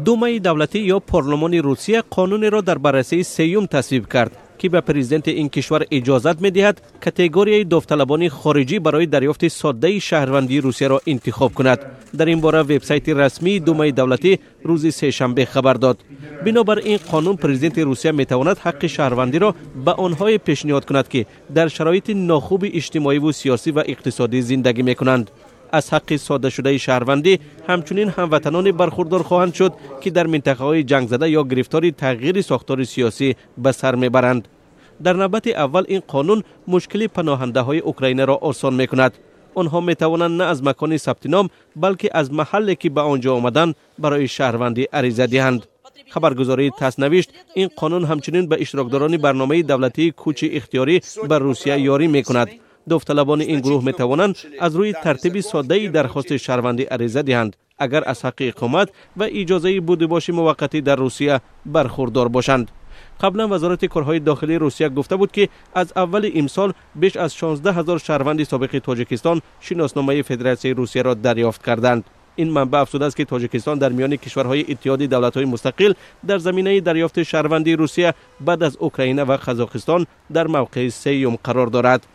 دومای دولتی یا پارلمان روسیه قانون را در بررسی سیوم تصویب کرد که به پرزیدنت این کشور اجازت می‌دهد کاتگوری داوطلبان خارجی برای دریافت ساده شهروندی روسیه را انتخاب کند. در این باره وبسایت رسمی دومای دولتی روز سه‌شنبه خبر داد. بنابر این قانون پرزیدنت روسیه می‌تواند حق شهروندی را به آنها پیشنهاد کند که در شرایط ناخوب اجتماعی و سیاسی و اقتصادی زندگی می‌کنند. از حق ساده شده شهروندی همچنین هموطنان برخوردار خواهند شد که در منطقه‌های جنگ زده یا گرفتار تغییر ساختار سیاسی به سر میبرند. در نوبت اول این قانون مشکل پناهنده های اوکراینی را آسان میکند. آنها میتوانند نه از مکان ثبت نام بلکه از محلی که به آنجا آمدند برای شهروندی عریضه دهند. خبرگزاری تاس نوشت این قانون همچنین به اشتراکداران برنامه دولتی کوچ اختیاری به روسیه یاری میکند. داوطلبان این گروه می توانند از روی ترتیب ساده درخواست شهروندی عریضه دهند اگر از حق اقامت و اجازه بودباش موقتی در روسیه برخوردار باشند. قبلا وزارت کارهای داخلی روسیه گفته بود که از اول امسال بیش از 16,000 شهروند سابق تاجیکستان شناسنامه فدراسیون روسیه را دریافت کردند. این منبع افزوده است که تاجیکستان در میان کشورهای اتحاد دولت‌های مستقل در زمینه دریافت شهروندی روسیه بعد از اوکراین و قزاقستان در موقع سوم قرار دارد.